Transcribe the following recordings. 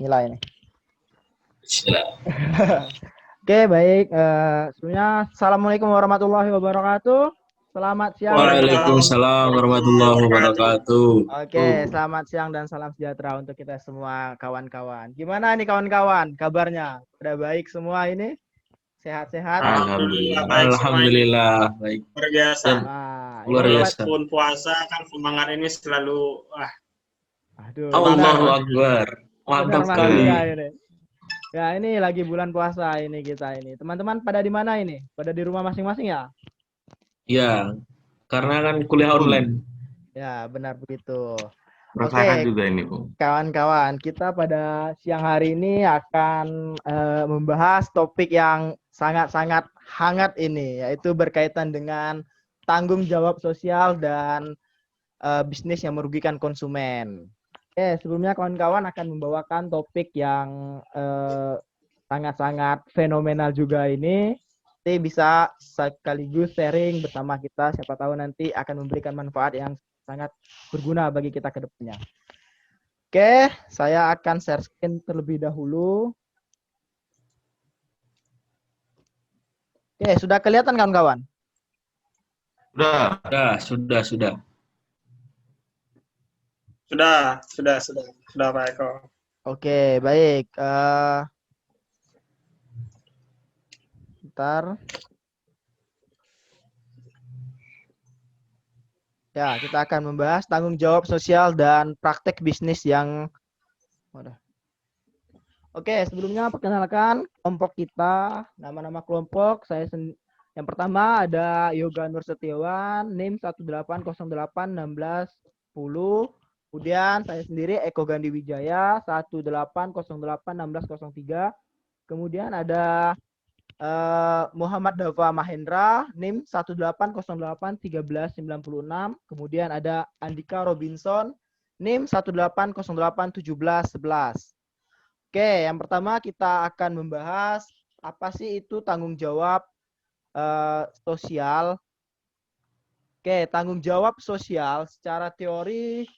Nilai nih. Bismillah. Oke, baik. Sebelumnya, Assalamualaikum warahmatullahi wabarakatuh. Selamat siang dan salam. Waalaikumsalam warahmatullahi wabarakatuh. Oke, selamat siang dan salam sejahtera untuk kita semua kawan-kawan. Gimana nih kawan-kawan? Kabarnya? Udah baik semua ini? Sehat-sehat? Alhamdulillah Alhamdulillah, baik semua ini. alhamdulillah baik. Luar biasa. Dan Wah, luar ini biasa. Walaupun puasa kan semangat ini selalu aduh, benar, Allahu semangat. Akbar. benar Mantap Mas Yuda sekali. ini. Ya, ini lagi bulan puasa ini kita ini. Teman-teman pada di mana ini? Pada di rumah masing-masing ya? Ya, karena kan kuliah online. Ya, benar begitu. Merasakan Oke, juga ini, Bung. kawan-kawan, kita pada siang hari ini akan membahas topik yang sangat-sangat hangat ini, yaitu berkaitan dengan tanggung jawab sosial dan bisnis yang merugikan konsumen. Oke, sebelumnya kawan-kawan akan membawakan topik yang sangat-sangat fenomenal juga ini. Nanti bisa sekaligus sharing bersama kita, siapa tahu nanti akan memberikan manfaat yang sangat berguna bagi kita ke depannya. Oke, saya akan share screen terlebih dahulu. Oke, sudah kelihatan kawan-kawan? Sudah. Sudah Pak Eko. Oke, baik. Bentar. Ya, kita akan membahas tanggung jawab sosial dan praktek bisnis yang... Oke, sebelumnya perkenalkan kelompok kita, nama-nama kelompok. Yang pertama ada Yoga Nur Setiawan, NIM 18081610. Kemudian saya sendiri Eko Gandhi Wijaya 18081603. Kemudian ada Muhammad Dava Mahendra, NIM 18081396. Kemudian ada Andika Robinson, NIM 18081711. Oke, yang pertama kita akan membahas apa sih itu tanggung jawab sosial. Oke, tanggung jawab sosial secara teori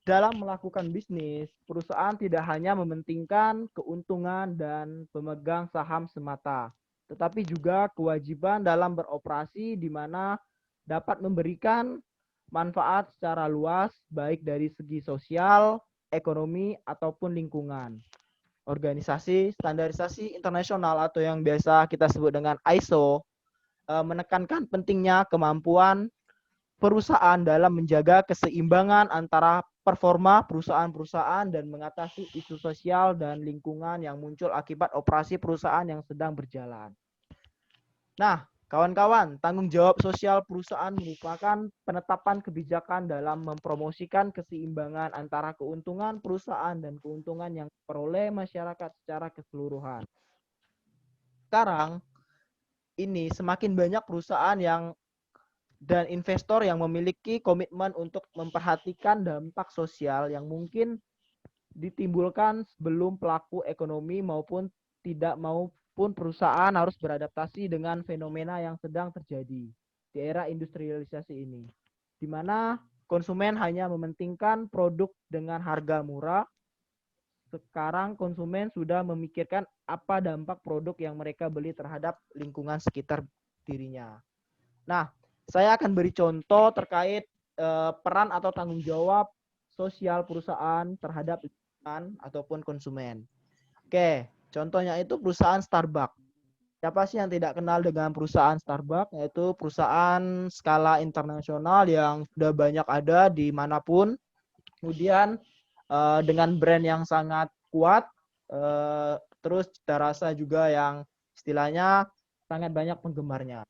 dalam melakukan bisnis, perusahaan tidak hanya mementingkan keuntungan dan pemegang saham semata, tetapi juga kewajiban dalam beroperasi di mana dapat memberikan manfaat secara luas baik dari segi sosial, ekonomi, ataupun lingkungan. Organisasi standarisasi internasional atau yang biasa kita sebut dengan ISO menekankan pentingnya kemampuan perusahaan dalam menjaga keseimbangan antara performa perusahaan-perusahaan dan mengatasi isu sosial dan lingkungan yang muncul akibat operasi perusahaan yang sedang berjalan. Nah, kawan-kawan, tanggung jawab sosial perusahaan merupakan penetapan kebijakan dalam mempromosikan keseimbangan antara keuntungan perusahaan dan keuntungan yang diperoleh masyarakat secara keseluruhan. Sekarang, ini semakin banyak perusahaan dan investor yang memiliki komitmen untuk memperhatikan dampak sosial yang mungkin ditimbulkan sebelum pelaku ekonomi maupun tidak maupun perusahaan harus beradaptasi dengan fenomena yang sedang terjadi di era industrialisasi ini, di mana konsumen hanya mementingkan produk dengan harga murah. Sekarang konsumen sudah memikirkan apa dampak produk yang mereka beli terhadap lingkungan sekitar dirinya. Nah, saya akan beri contoh terkait peran atau tanggung jawab sosial perusahaan terhadap lingkungan ataupun konsumen. Oke, contohnya itu perusahaan Starbucks. Siapa sih yang tidak kenal dengan perusahaan Starbucks? Yaitu perusahaan skala internasional yang sudah banyak ada di manapun. Kemudian dengan brand yang sangat kuat, terus cita rasa juga yang istilahnya sangat banyak penggemarnya.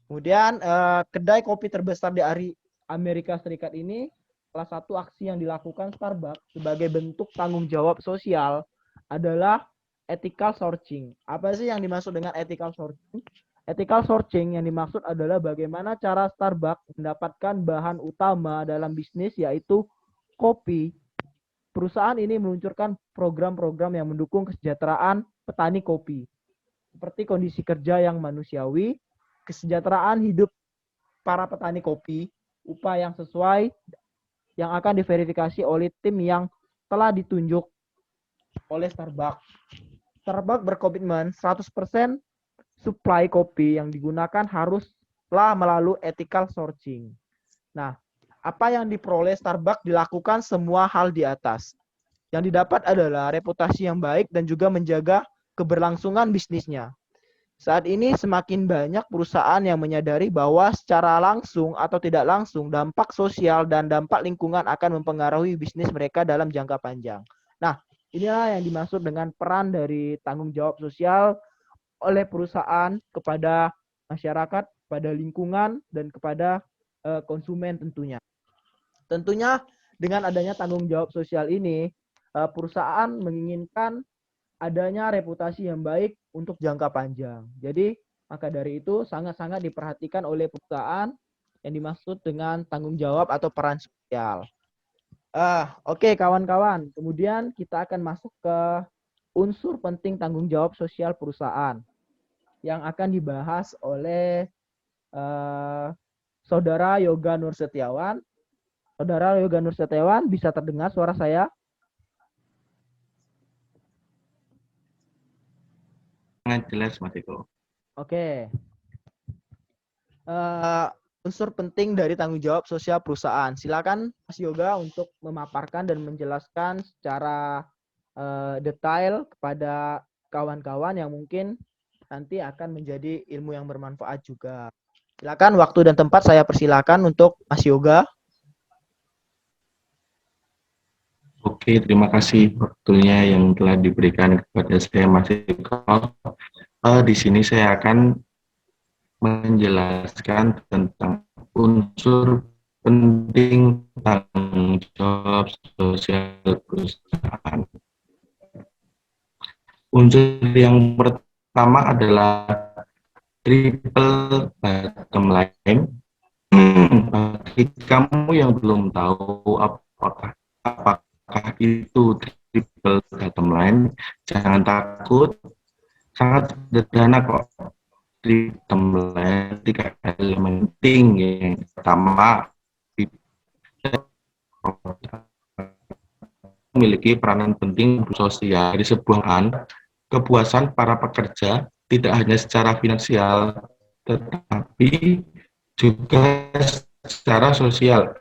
Kemudian kedai kopi terbesar di Amerika Serikat ini, salah satu aksi yang dilakukan Starbucks sebagai bentuk tanggung jawab sosial adalah ethical sourcing. Apa sih yang dimaksud dengan ethical sourcing? Ethical sourcing yang dimaksud adalah bagaimana cara Starbucks mendapatkan bahan utama dalam bisnis yaitu kopi. Perusahaan ini meluncurkan program-program yang mendukung kesejahteraan petani kopi, seperti kondisi kerja yang manusiawi, kesejahteraan hidup para petani kopi, upah yang sesuai, yang akan diverifikasi oleh tim yang telah ditunjuk oleh Starbucks. Starbucks berkomitmen 100% supply kopi yang digunakan haruslah melalui ethical sourcing. Nah, apa yang diperoleh Starbucks dilakukan semua hal di atas. Yang didapat adalah reputasi yang baik dan juga menjaga keberlangsungan bisnisnya. Saat ini semakin banyak perusahaan yang menyadari bahwa secara langsung atau tidak langsung dampak sosial dan dampak lingkungan akan mempengaruhi bisnis mereka dalam jangka panjang. Nah, inilah yang dimaksud dengan peran dari tanggung jawab sosial oleh perusahaan kepada masyarakat, pada lingkungan, dan kepada konsumen tentunya. Tentunya dengan adanya tanggung jawab sosial ini, perusahaan menginginkan adanya reputasi yang baik untuk jangka panjang. Jadi, maka dari itu sangat-sangat diperhatikan oleh perusahaan yang dimaksud dengan tanggung jawab atau peran sosial. Oke, kawan-kawan. Kemudian kita akan masuk ke unsur penting tanggung jawab sosial perusahaan yang akan dibahas oleh Saudara Yoga Nur Setiawan. Saudara Yoga Nur Setiawan, bisa terdengar suara saya? Sangat jelas, Mas Eko. Oke. Unsur penting dari tanggung jawab sosial perusahaan. Silakan Mas Yoga untuk memaparkan dan menjelaskan secara detail kepada kawan-kawan yang mungkin nanti akan menjadi ilmu yang bermanfaat juga. Silakan, waktu dan tempat saya persilakan untuk Mas Yoga. Oke, terima kasih waktunya yang telah diberikan kepada saya, Mas Eko. Di sini saya akan menjelaskan tentang unsur penting tanggung jawab sosial perusahaan. Unsur yang pertama adalah triple bottom line. Bagi kamu yang belum tahu apakah itu triple bottom line, jangan takut, sangat sederhana kok. Triple line, 3 elemen penting. Yang pertama, memiliki peranan penting sosial di sebuah kepuasan para pekerja tidak hanya secara finansial tetapi juga secara sosial.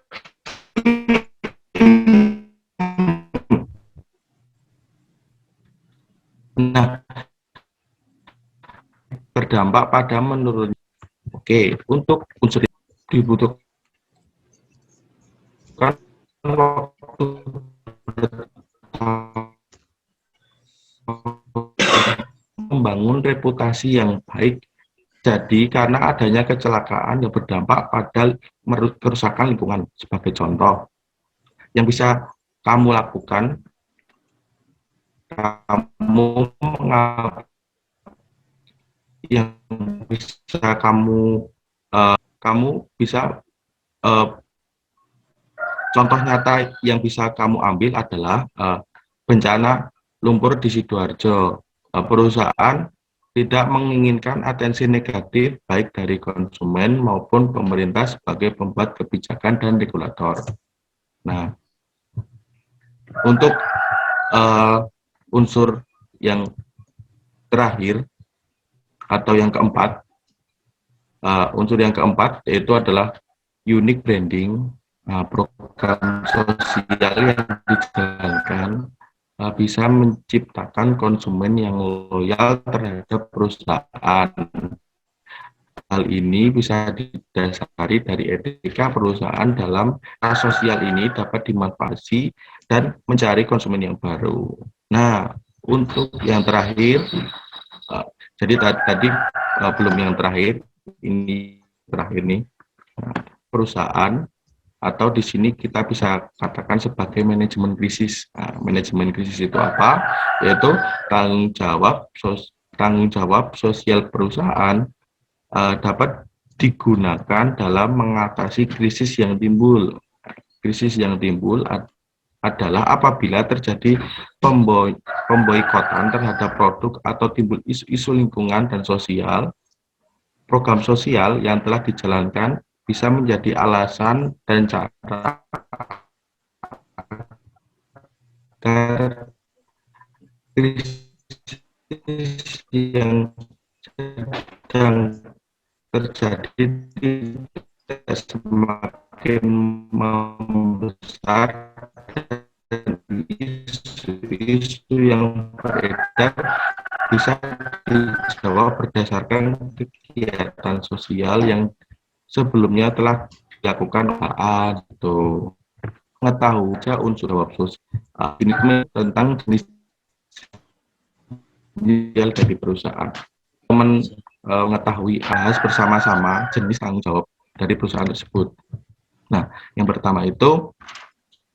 Nah, berdampak pada menurunnya. Oke, untuk unsur dibutuhkan waktu membangun reputasi yang baik. Jadi karena adanya kecelakaan yang berdampak pada kerusakan lingkungan. Sebagai contoh, yang bisa kamu lakukan, yang bisa kamu bisa contoh nyata yang bisa kamu ambil adalah bencana lumpur di Sidoarjo. Perusahaan tidak menginginkan atensi negatif baik dari konsumen maupun pemerintah sebagai pembuat kebijakan dan regulator. Nah, untuk unsur yang terakhir atau yang keempat, unsur yang keempat yaitu adalah unique branding. Program sosial yang dijalankan bisa menciptakan konsumen yang loyal terhadap perusahaan. Hal ini bisa didasari dari etika perusahaan dalam sosial ini dapat dimanfaatkan dan mencari konsumen yang baru. Nah, untuk yang terakhir, jadi tadi belum yang terakhir, ini terakhir nih, perusahaan atau di sini kita bisa katakan sebagai manajemen krisis. Manajemen krisis itu apa? Yaitu tanggung jawab sosial perusahaan dapat digunakan dalam mengatasi krisis yang timbul. Krisis yang timbul adalah apabila terjadi pemboikotan terhadap produk atau timbul isu-isu lingkungan dan sosial. Program sosial yang telah dijalankan bisa menjadi alasan dan cara krisis yang sedang terjadi tidak semakin membesar, dan isu-isu yang beredar bisa dijawab berdasarkan kegiatan sosial yang sebelumnya telah dilakukan perusahaan. Itu mengetahui saja unsur jawab sosial ini tentang jenis sosial dari perusahaan. Teman mengetahui bahas bersama-sama jenis tanggung jawab dari perusahaan tersebut. Nah, yang pertama itu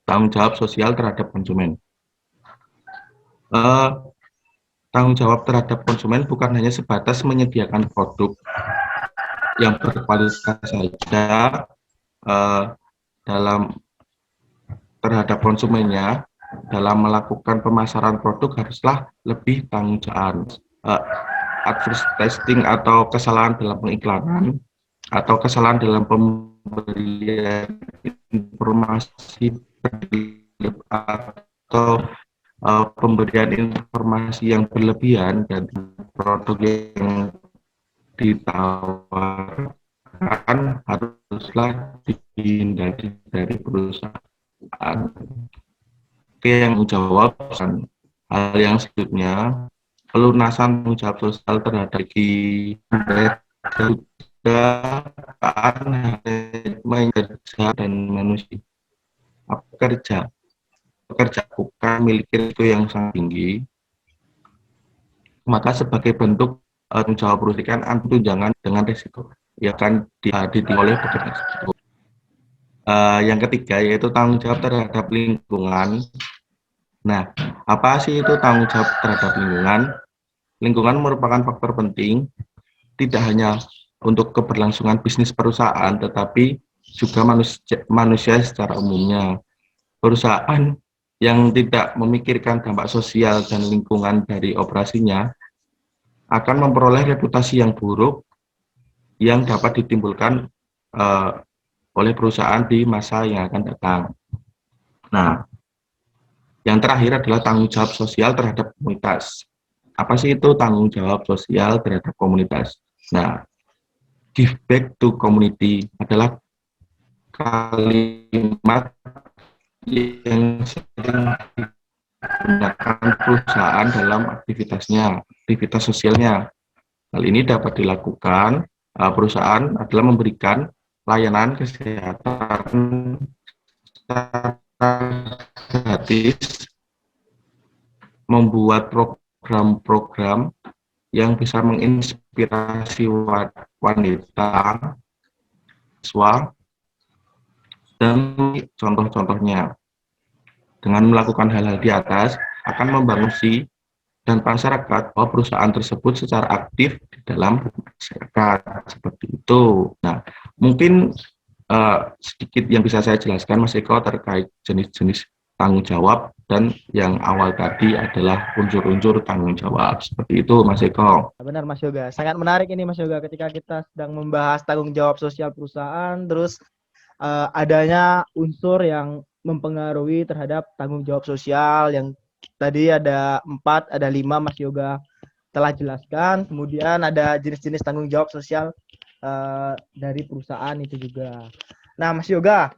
tanggung jawab sosial terhadap konsumen. Tanggung jawab terhadap konsumen bukan hanya sebatas menyediakan produk yang berkualitas saja dalam terhadap konsumennya. Dalam melakukan pemasaran produk haruslah lebih tanggung jawab. Advertising atau kesalahan dalam pengiklanan atau kesalahan dalam pemberian informasi atau pemberian informasi yang berlebihan dan produk yang ditawarkan haruslah dihindari dari perusahaan. Oke, yang menjawab hal yang selanjutnya, pelunasan tanggung jawab sosial terhadap manajemen kerja dan manusia. Pekerja bukan memiliki risiko yang sangat tinggi, maka sebagai bentuk tanggung jawab perusahaan tunjangan dengan risiko yang akan ditanggung oleh pekerja tersebut. Yang ketiga yaitu tanggung jawab terhadap lingkungan. Nah, apa sih itu tanggung jawab terhadap lingkungan? Lingkungan merupakan faktor penting tidak hanya untuk keberlangsungan bisnis perusahaan, tetapi juga manusia secara umumnya. Perusahaan yang tidak memikirkan dampak sosial dan lingkungan dari operasinya akan memperoleh reputasi yang buruk yang dapat ditimbulkan oleh perusahaan di masa yang akan datang. Nah, yang terakhir adalah tanggung jawab sosial terhadap komunitas. Apa sih itu tanggung jawab sosial terhadap komunitas? Nah, give back to community adalah kalimat yang sering digunakan perusahaan dalam aktivitas sosialnya. Hal ini dapat dilakukan perusahaan adalah memberikan layanan kesehatan gratis, membuat program-program yang bisa menginspirasi wanita, siswa, dan contoh-contohnya. Dengan melakukan hal-hal di atas akan membangun dan masyarakat bahwa perusahaan tersebut secara aktif di dalam masyarakat, seperti itu. Nah, mungkin sedikit yang bisa saya jelaskan Mas Eko terkait jenis-jenis tanggung jawab, dan yang awal tadi adalah unsur-unsur tanggung jawab. Seperti itu Mas Eko. Benar Mas Yoga, sangat menarik ini Mas Yoga ketika kita sedang membahas tanggung jawab sosial perusahaan, terus adanya unsur yang mempengaruhi terhadap tanggung jawab sosial yang tadi ada 4, ada 5 Mas Yoga telah jelaskan. Kemudian ada jenis-jenis tanggung jawab sosial dari perusahaan itu juga. Nah Mas Yoga,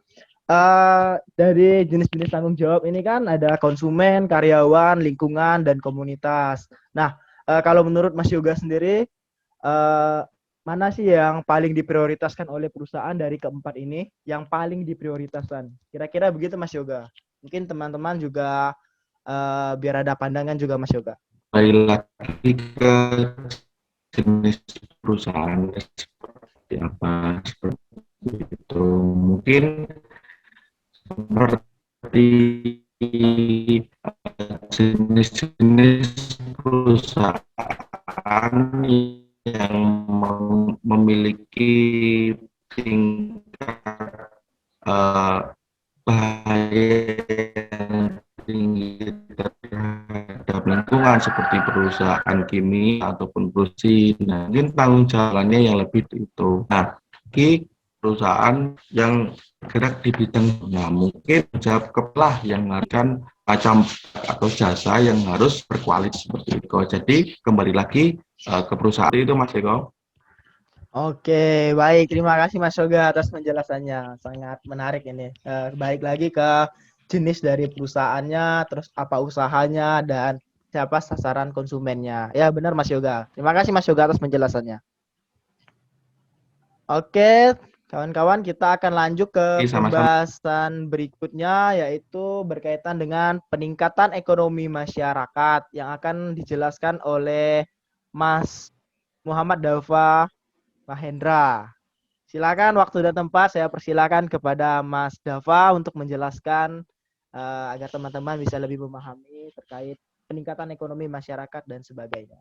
dari jenis-jenis tanggung jawab ini kan ada konsumen, karyawan, lingkungan, dan komunitas. Nah, kalau menurut Mas Yoga sendiri, mana sih yang paling diprioritaskan oleh perusahaan dari keempat ini? Yang paling diprioritaskan, kira-kira begitu Mas Yoga. Mungkin teman-teman juga biar ada pandangan juga Mas Yoga. Kembali lagi ke jenis perusahaan seperti apa, seperti itu. Mungkin seperti jenis-jenis perusahaan yang memiliki tingkat bahaya yang tinggi terhadap lingkungan seperti perusahaan kimia ataupun perusahaan, nah, mungkin tanggung jawabnya yang lebih itu. Nah, bagi perusahaan yang gerak di bidang, nah mungkin jawab kepala yang akan macam atau jasa yang harus berkualitas seperti itu. Jadi kembali lagi ke perusahaan itu Mas Eko. Oke, baik. Terima kasih Mas Yoga atas penjelasannya. Sangat menarik ini. Baik lagi ke jenis dari perusahaannya, terus apa usahanya, dan siapa sasaran konsumennya. Ya, benar Mas Yoga. Terima kasih Mas Yoga atas penjelasannya. Oke, kawan-kawan, kita akan lanjut ke Oke, sama-sama. pembahasan berikutnya, yaitu berkaitan dengan peningkatan ekonomi masyarakat yang akan dijelaskan oleh Mas Muhammad Dafa Mahendra. Silakan waktu dan tempat saya persilakan kepada Mas Dafa untuk menjelaskan agar teman-teman bisa lebih memahami terkait peningkatan ekonomi masyarakat dan sebagainya.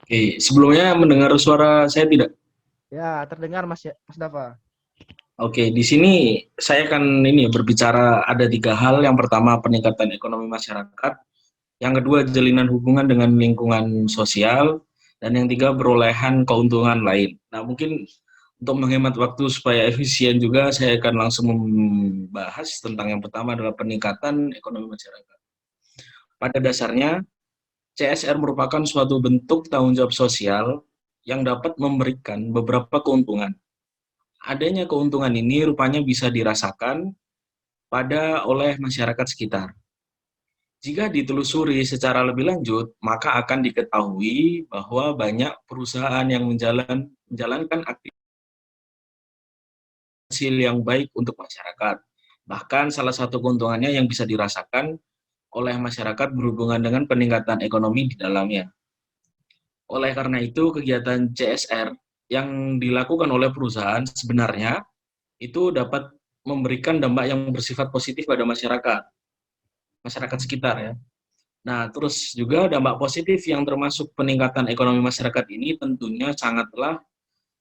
Oke, sebelumnya mendengar suara saya tidak? Ya, terdengar Mas Dafa. Oke, di sini saya akan berbicara ada 3 hal. Yang pertama peningkatan ekonomi masyarakat, yang kedua jalinan hubungan dengan lingkungan sosial, dan yang tiga perolehan keuntungan lain. Nah, mungkin untuk menghemat waktu supaya efisien juga, saya akan langsung membahas tentang yang pertama adalah peningkatan ekonomi masyarakat. Pada dasarnya, CSR merupakan suatu bentuk tanggung jawab sosial yang dapat memberikan beberapa keuntungan. Adanya keuntungan ini rupanya bisa dirasakan oleh masyarakat sekitar. Jika ditelusuri secara lebih lanjut, maka akan diketahui bahwa banyak perusahaan yang menjalankan aktivitas yang baik untuk masyarakat. Bahkan salah satu keuntungannya yang bisa dirasakan oleh masyarakat berhubungan dengan peningkatan ekonomi di dalamnya. Oleh karena itu, kegiatan CSR yang dilakukan oleh perusahaan sebenarnya itu dapat memberikan dampak yang bersifat positif pada masyarakat sekitar ya. Nah, terus juga dampak positif yang termasuk peningkatan ekonomi masyarakat ini tentunya sangatlah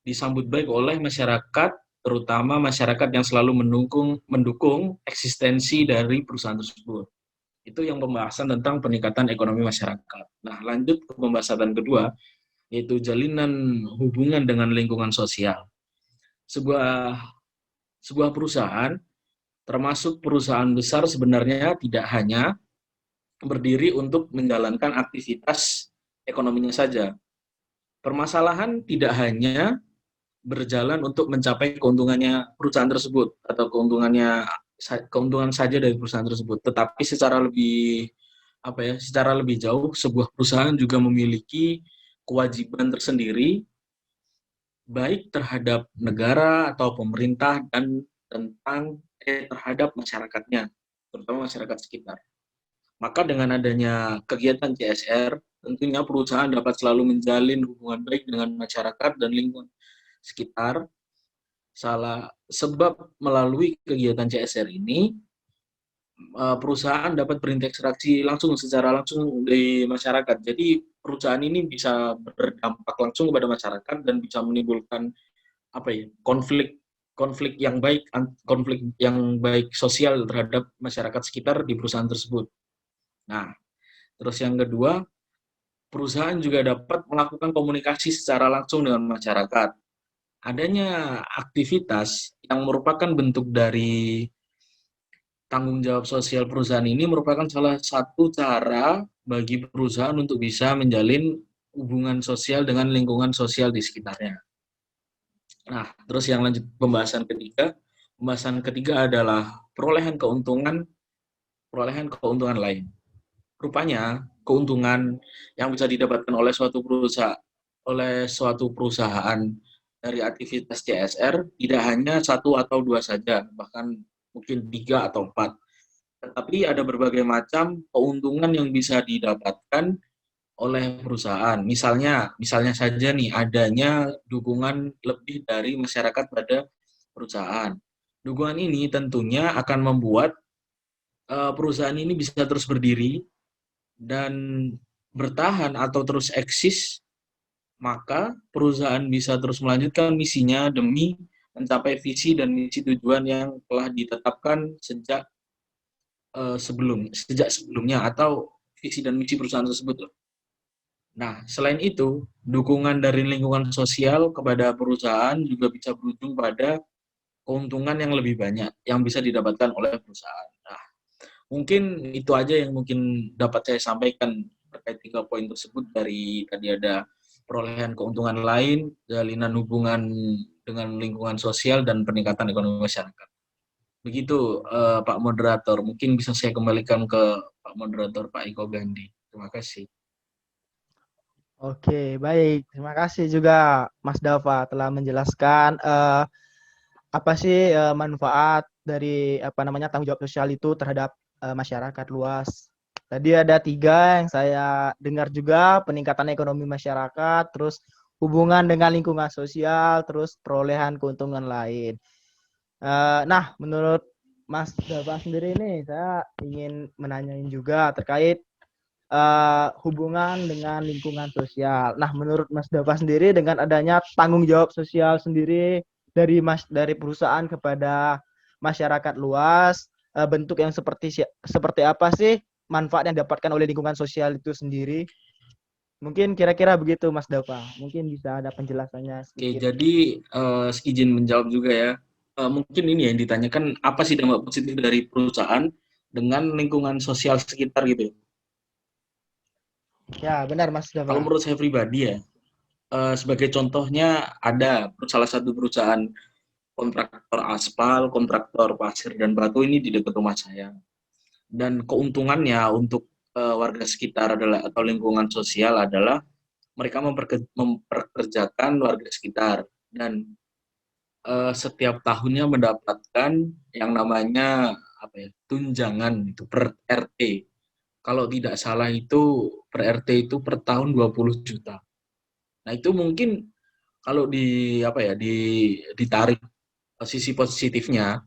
disambut baik oleh masyarakat, terutama masyarakat yang selalu mendukung eksistensi dari perusahaan tersebut. Itu yang pembahasan tentang peningkatan ekonomi masyarakat. Nah, lanjut ke pembahasan kedua, yaitu jalinan hubungan dengan lingkungan sosial. Sebuah perusahaan, termasuk perusahaan besar, sebenarnya tidak hanya berdiri untuk menjalankan aktivitas ekonominya saja. Permasalahan tidak hanya berjalan untuk mencapai keuntungannya perusahaan tersebut atau keuntungan saja dari perusahaan tersebut, tetapi secara lebih jauh sebuah perusahaan juga memiliki kewajiban tersendiri baik terhadap negara atau pemerintah dan terhadap masyarakatnya, terutama masyarakat sekitar. Maka dengan adanya kegiatan CSR, tentunya perusahaan dapat selalu menjalin hubungan baik dengan masyarakat dan lingkungan sekitar. Sebab melalui kegiatan CSR ini, perusahaan dapat berinteraksi secara langsung di masyarakat. Jadi perusahaan ini bisa berdampak langsung kepada masyarakat dan bisa menimbulkan konflik yang baik sosial terhadap masyarakat sekitar di perusahaan tersebut. Nah, terus yang kedua, perusahaan juga dapat melakukan komunikasi secara langsung dengan masyarakat. Adanya aktivitas yang merupakan bentuk dari tanggung jawab sosial perusahaan ini merupakan salah satu cara bagi perusahaan untuk bisa menjalin hubungan sosial dengan lingkungan sosial di sekitarnya. Nah, terus yang lanjut pembahasan ketiga. Pembahasan ketiga adalah perolehan keuntungan lain. Rupanya, keuntungan yang bisa didapatkan oleh suatu perusahaan dari aktivitas CSR tidak hanya 1 atau 2 saja, bahkan mungkin 3 atau 4. Tetapi ada berbagai macam keuntungan yang bisa didapatkan oleh perusahaan. Misalnya saja nih, adanya dukungan lebih dari masyarakat pada perusahaan. Dukungan ini tentunya akan membuat perusahaan ini bisa terus berdiri dan bertahan atau terus eksis, maka perusahaan bisa terus melanjutkan misinya demi mencapai visi dan misi tujuan yang telah ditetapkan sejak sebelumnya atau visi dan misi perusahaan tersebut. Nah, selain itu, dukungan dari lingkungan sosial kepada perusahaan juga bisa berujung pada keuntungan yang lebih banyak yang bisa didapatkan oleh perusahaan. Nah, Mungkin itu aja yang mungkin dapat saya sampaikan terkait 3 poin tersebut. Dari tadi ada perolehan keuntungan lain, jalinan hubungan dengan lingkungan sosial, dan peningkatan ekonomi masyarakat. Begitu Pak Moderator, mungkin bisa saya kembalikan ke Pak Moderator, Pak Iko Gandhi. Terima kasih. Oke, baik. Terima kasih juga Mas Dava telah menjelaskan apa sih manfaat dari tanggung jawab sosial itu terhadap masyarakat luas. Tadi ada 3 yang saya dengar juga, peningkatan ekonomi masyarakat, terus hubungan dengan lingkungan sosial, terus perolehan keuntungan lain. Nah, menurut Mas Dava sendiri nih, saya ingin menanyain juga terkait hubungan dengan lingkungan sosial. Nah, menurut Mas Dava sendiri, dengan adanya tanggung jawab sosial sendiri dari perusahaan kepada masyarakat luas, bentuk yang seperti apa sih manfaat yang didapatkan oleh lingkungan sosial itu sendiri? Mungkin kira-kira begitu, Mas Dava. Mungkin bisa ada penjelasannya Oke, sedikit. jadi izin menjawab juga ya. Mungkin ini yang ditanyakan, apa sih dampak positif dari perusahaan dengan lingkungan sosial sekitar gitu. Ya, benar Mas Kalau Dava. menurut saya pribadi ya, sebagai contohnya ada salah satu perusahaan kontraktor aspal, kontraktor pasir dan batu ini di dekat rumah saya. Dan keuntungannya untuk warga sekitar adalah, atau lingkungan sosial adalah, mereka memperkerjakan warga sekitar, dan setiap tahunnya mendapatkan yang namanya tunjangan itu per RT. Kalau tidak salah itu per RT itu per tahun 20 juta. Nah, itu mungkin kalau ditarik sisi positifnya,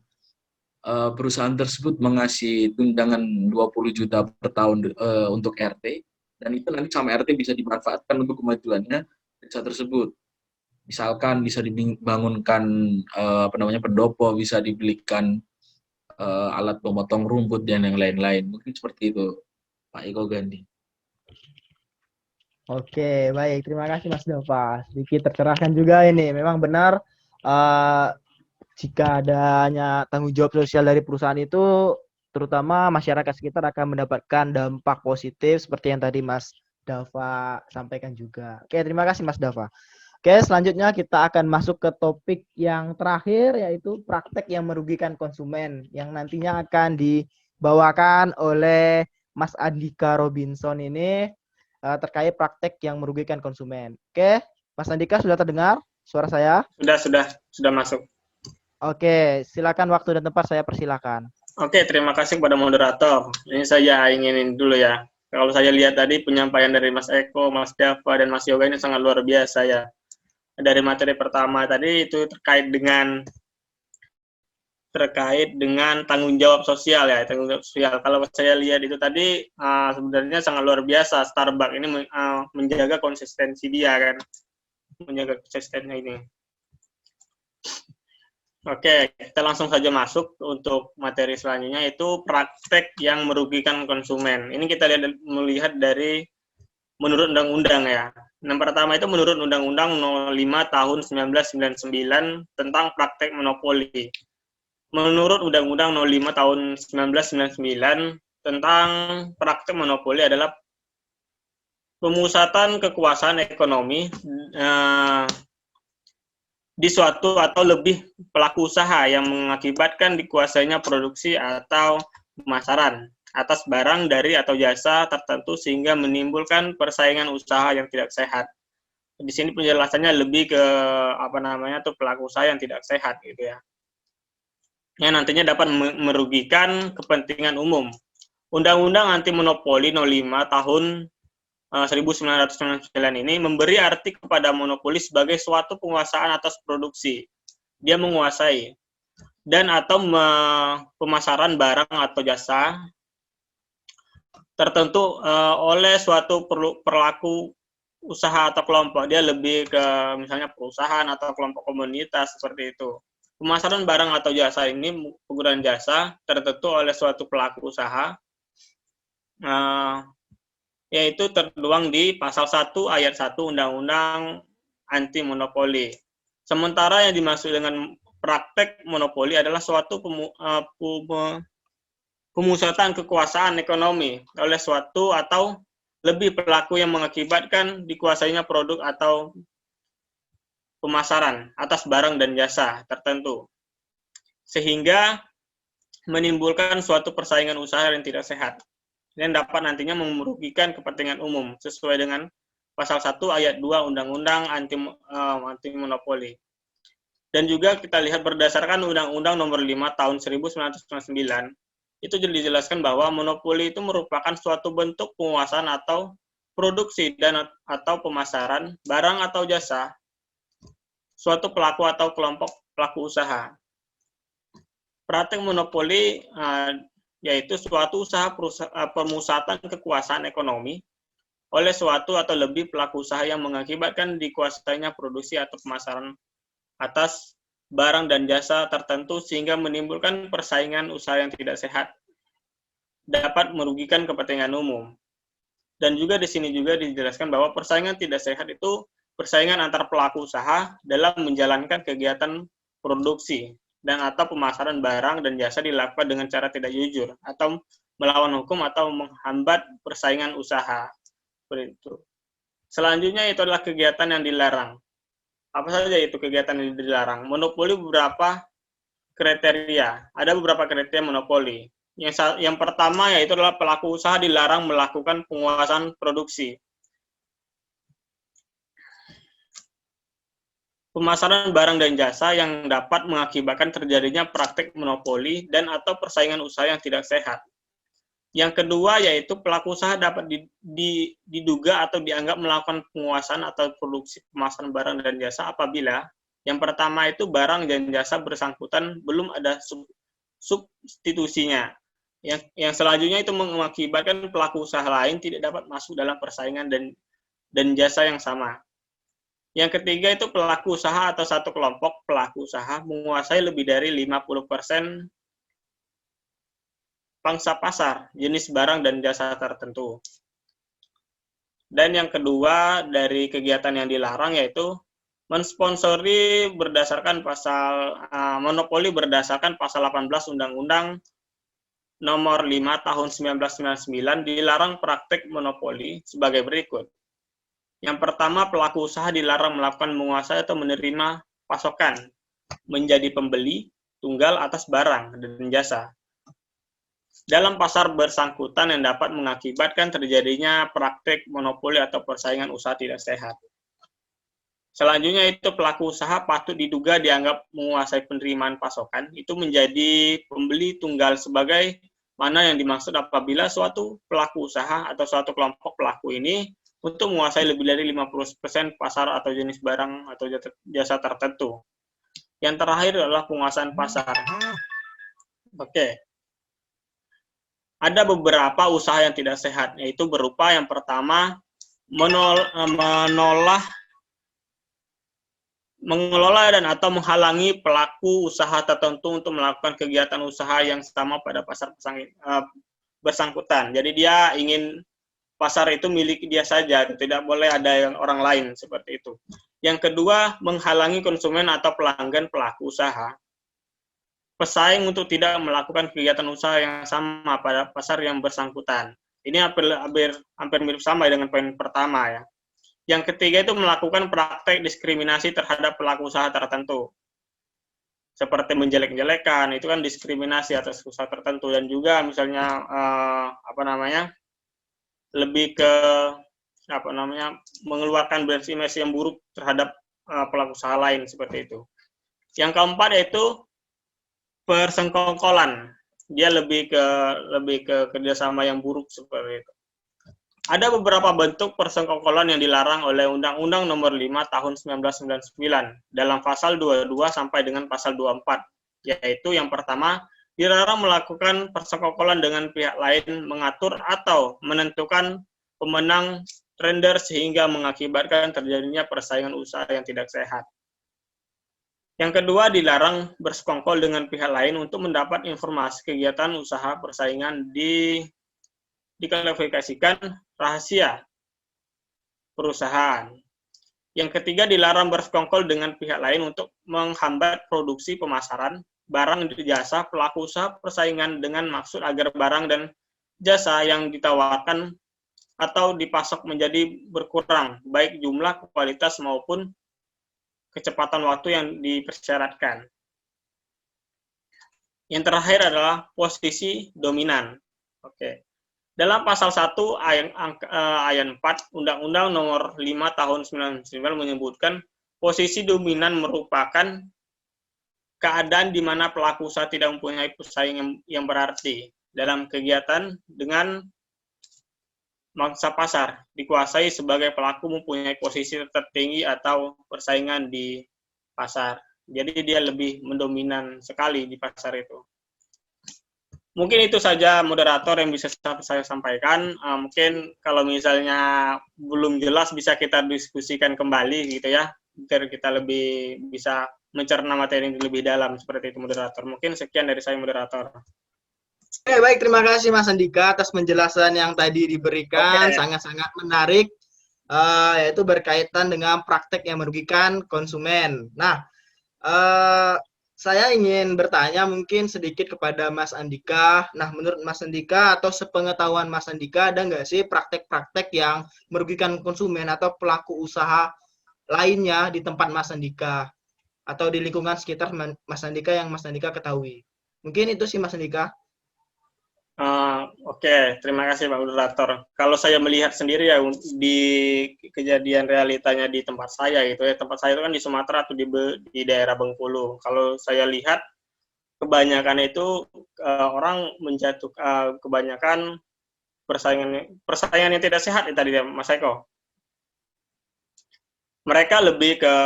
perusahaan tersebut mengasih tunjangan 20 juta per tahun untuk RT, dan itu nanti sama RT bisa dimanfaatkan untuk kemajuannya desa tersebut. Misalkan bisa dibangunkan pendopo, bisa dibelikan alat pemotong rumput dan yang lain-lain. Mungkin seperti itu, Pak Iko Gandhi. Oke, baik. Terima kasih Mas Dava. Sedikit tercerahkan juga ini. Memang benar jika adanya tanggung jawab sosial dari perusahaan itu, terutama masyarakat sekitar akan mendapatkan dampak positif seperti yang tadi Mas Dava sampaikan juga. Oke, terima kasih Mas Dava. Oke, selanjutnya kita akan masuk ke topik yang terakhir, yaitu praktek yang merugikan konsumen, yang nantinya akan dibawakan oleh Mas Andika Robinson ini terkait praktek yang merugikan konsumen. Oke, Mas Andika sudah terdengar suara saya? Sudah masuk. Oke, silakan waktu dan tempat saya persilakan. Oke, terima kasih kepada moderator. Ini saya ingin dulu ya. Kalau saya lihat tadi penyampaian dari Mas Eko, Mas Dava, dan Mas Yoga ini sangat luar biasa ya. Dari materi pertama tadi itu terkait dengan tanggung jawab sosial ya, tanggung jawab sosial. Kalau saya lihat itu tadi sebenarnya sangat luar biasa. Starbucks ini menjaga konsistensi dia kan, menjaga konsistensi ini. Oke, kita langsung saja masuk untuk materi selanjutnya, itu praktek yang merugikan konsumen. Ini kita melihat dari menurut undang-undang ya. Yang pertama itu menurut Undang-Undang 05 tahun 1999 tentang praktek monopoli. Menurut Undang-Undang 05 tahun 1999 tentang praktek monopoli adalah pemusatan kekuasaan ekonomi di suatu atau lebih pelaku usaha yang mengakibatkan dikuasainya produksi atau pemasaran atas barang dari atau jasa tertentu sehingga menimbulkan persaingan usaha yang tidak sehat. Di sini penjelasannya lebih ke pelaku usaha yang tidak sehat gitu ya. Yang nantinya dapat merugikan kepentingan umum. Undang-Undang Anti Monopoli 05 tahun 1999 ini memberi arti kepada monopoli sebagai suatu penguasaan atas produksi. Dia menguasai dan atau pemasaran barang atau jasa tertentu oleh suatu pelaku usaha atau kelompok. Dia lebih ke misalnya perusahaan atau kelompok komunitas seperti itu. Pemasaran barang atau jasa ini, penggunaan jasa tertentu oleh suatu pelaku usaha, yaitu tertuang di pasal 1 ayat 1 Undang-Undang Anti Monopoli. Sementara yang dimaksud dengan praktek monopoli adalah suatu pemusatan kekuasaan ekonomi oleh suatu atau lebih pelaku yang mengakibatkan dikuasainya produk atau pemasaran atas barang dan jasa tertentu, sehingga menimbulkan suatu persaingan usaha yang tidak sehat dan dapat nantinya merugikan kepentingan umum sesuai dengan pasal 1 ayat 2 Undang-Undang anti monopoli. Dan juga kita lihat berdasarkan Undang-Undang Nomor 5 Tahun 1999, itu dijelaskan bahwa monopoli itu merupakan suatu bentuk penguasaan atau produksi dan atau pemasaran barang atau jasa suatu pelaku atau kelompok pelaku usaha. Praktek monopoli yaitu suatu usaha pemusatan kekuasaan ekonomi oleh suatu atau lebih pelaku usaha yang mengakibatkan dikuasainya produksi atau pemasaran atas barang dan jasa tertentu sehingga menimbulkan persaingan usaha yang tidak sehat, dapat merugikan kepentingan umum. Dan juga di sini juga dijelaskan bahwa persaingan tidak sehat itu persaingan antar pelaku usaha dalam menjalankan kegiatan produksi dan atau pemasaran barang dan jasa dilakukan dengan cara tidak jujur atau melawan hukum atau menghambat persaingan usaha. Seperti itu. Selanjutnya itu adalah kegiatan yang dilarang. Apa saja itu kegiatan yang dilarang? Monopoli beberapa kriteria. Ada beberapa kriteria monopoli. Yang pertama yaitu adalah pelaku usaha dilarang melakukan penguasaan produksi. Pemasaran barang dan jasa yang dapat mengakibatkan terjadinya praktik monopoli dan atau persaingan usaha yang tidak sehat. Yang kedua yaitu pelaku usaha dapat diduga atau dianggap melakukan penguasaan atau produksi pemasaran barang dan jasa apabila yang pertama itu barang dan jasa bersangkutan belum ada substitusinya. Yang selanjutnya itu mengakibatkan pelaku usaha lain tidak dapat masuk dalam persaingan dan jasa yang sama. Yang ketiga itu pelaku usaha atau satu kelompok pelaku usaha menguasai lebih dari 50% pangsa pasar, jenis barang dan jasa tertentu. Dan yang kedua dari kegiatan yang dilarang yaitu mensponsori berdasarkan pasal monopoli berdasarkan pasal 18 Undang-Undang Nomor 5 Tahun 1999 dilarang praktik monopoli sebagai berikut. Yang pertama, pelaku usaha dilarang melakukan menguasai atau menerima pasokan, menjadi pembeli tunggal atas barang dan jasa dalam pasar bersangkutan yang dapat mengakibatkan terjadinya praktik monopoli atau persaingan usaha tidak sehat. Selanjutnya itu pelaku usaha patut diduga dianggap menguasai penerimaan pasokan, itu menjadi pembeli tunggal sebagai mana yang dimaksud apabila suatu pelaku usaha atau suatu kelompok pelaku ini untuk menguasai lebih dari 50% pasar atau jenis barang atau jasa tertentu. Yang terakhir adalah penguasaan pasar. Oke. Ada beberapa usaha yang tidak sehat, yaitu berupa yang pertama, mengelola dan atau menghalangi pelaku usaha tertentu untuk melakukan kegiatan usaha yang sama pada pasar bersangkutan. Jadi dia ingin pasar itu milik dia saja, tidak boleh ada yang orang lain seperti itu. Yang kedua, menghalangi konsumen atau pelanggan pelaku usaha pesaing untuk tidak melakukan kegiatan usaha yang sama pada pasar yang bersangkutan. Ini hampir mirip sama dengan poin pertama ya. Yang ketiga itu melakukan praktek diskriminasi terhadap pelaku usaha tertentu. Seperti menjelek-jelekan, itu kan diskriminasi atas usaha tertentu dan juga misalnya lebih ke mengeluarkan image yang buruk terhadap pelaku usaha lain seperti itu. Yang keempat yaitu persengkongkolan. Dia lebih ke kerjasama yang buruk seperti itu. Ada beberapa bentuk persengkongkolan yang dilarang oleh Undang-Undang Nomor 5 Tahun 1999 dalam pasal 22 sampai dengan pasal 24, yaitu yang pertama, dilarang melakukan persengkongkolan dengan pihak lain mengatur atau menentukan pemenang tender sehingga mengakibatkan terjadinya persaingan usaha yang tidak sehat. Yang kedua, dilarang bersekongkol dengan pihak lain untuk mendapat informasi kegiatan usaha persaingan dikualifikasikan rahasia perusahaan. Yang ketiga, dilarang bersekongkol dengan pihak lain untuk menghambat produksi pemasaran barang dan jasa pelaku usaha persaingan dengan maksud agar barang dan jasa yang ditawarkan atau dipasok menjadi berkurang, baik jumlah, kualitas, maupun kecepatan waktu yang dipersyaratkan. Yang terakhir adalah posisi dominan. Oke. Dalam pasal 1 ayat 4 Undang-Undang Nomor 5 Tahun 1999 menyebutkan posisi dominan merupakan keadaan di mana pelaku usaha tidak mempunyai pesaing yang berarti dalam kegiatan dengan mangsa pasar, dikuasai sebagai pelaku mempunyai posisi tertinggi atau persaingan di pasar. Jadi dia lebih mendominan sekali di pasar itu. Mungkin itu saja moderator yang bisa saya sampaikan. Mungkin kalau misalnya belum jelas bisa kita diskusikan kembali gitu ya, biar kita lebih bisa mencerna materi lebih dalam seperti itu moderator. Mungkin sekian dari saya moderator. Oke, baik, terima kasih Mas Andika atas penjelasan yang tadi diberikan, sangat-sangat menarik, yaitu berkaitan dengan praktek yang merugikan konsumen. Nah, saya ingin bertanya mungkin sedikit kepada Mas Andika. Nah, menurut Mas Andika atau sepengetahuan Mas Andika, ada nggak sih praktek-praktek yang merugikan konsumen atau pelaku usaha lainnya di tempat Mas Andika atau di lingkungan sekitar Mas Andika yang Mas Andika ketahui? Mungkin itu sih Mas Andika. Oke, terima kasih Pak Moderator. Kalau saya melihat sendiri ya di kejadian realitanya di tempat saya gitu ya, tempat saya itu kan di Sumatera atau di daerah Bengkulu. Kalau saya lihat kebanyakan itu orang menjatuhkan kebanyakan persaingan yang tidak sehat ya tadi ya Mas Eko. Mereka lebih ke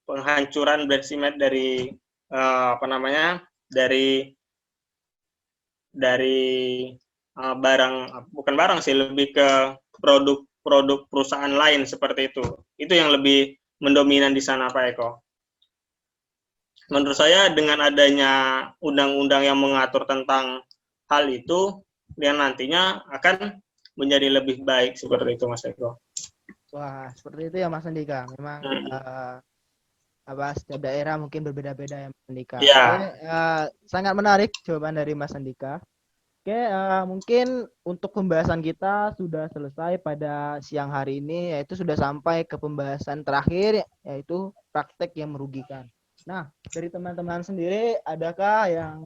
penghancuran Blacksmith dari barang, bukan barang sih, lebih ke produk perusahaan lain seperti itu. Itu yang lebih mendominan di sana Pak Eko. Menurut saya dengan adanya undang-undang yang mengatur tentang hal itu, yang nantinya akan menjadi lebih baik seperti itu Mas Eko. Wah, seperti itu ya Mas Andika. Memang setiap daerah mungkin berbeda-beda ya Mas Andika. Ya. Oke, sangat menarik jawaban dari Mas Andika. Oke, mungkin untuk pembahasan kita sudah selesai pada siang hari ini, yaitu sudah sampai ke pembahasan terakhir, yaitu praktek yang merugikan. Nah, dari teman-teman sendiri, adakah yang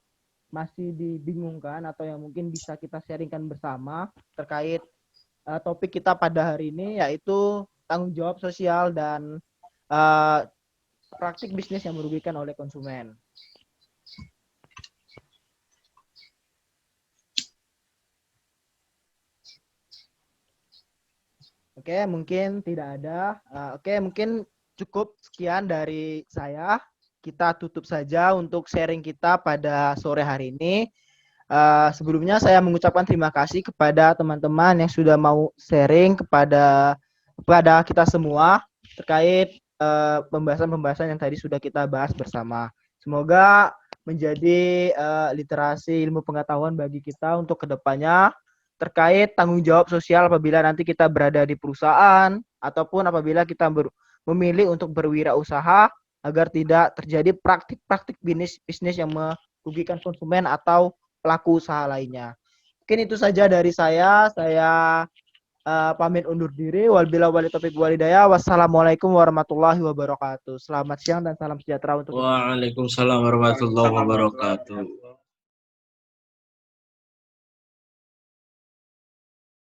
masih dibingungkan atau yang mungkin bisa kita sharingkan bersama terkait topik kita pada hari ini, yaitu tanggung jawab sosial dan praktik bisnis yang merugikan oleh konsumen. Oke, mungkin tidak ada. Oke, mungkin cukup sekian dari saya. Kita tutup saja untuk sharing kita pada sore hari ini. Sebelumnya saya mengucapkan terima kasih kepada teman-teman yang sudah mau sharing kepada kita semua terkait pembahasan-pembahasan yang tadi sudah kita bahas bersama. Semoga menjadi literasi ilmu pengetahuan bagi kita untuk kedepannya terkait tanggung jawab sosial apabila nanti kita berada di perusahaan ataupun apabila kita memilih untuk berwirausaha agar tidak terjadi praktik-praktik bisnis yang merugikan konsumen atau pelaku usaha lainnya. Mungkin itu saja dari saya. Saya pamit undur diri. Wabillahi wal taufiq wal hidayah. Wassalamualaikum warahmatullahi wabarakatuh. Selamat siang dan salam sejahtera untuk Waalaikumsalam warahmatullahi wabarakatuh.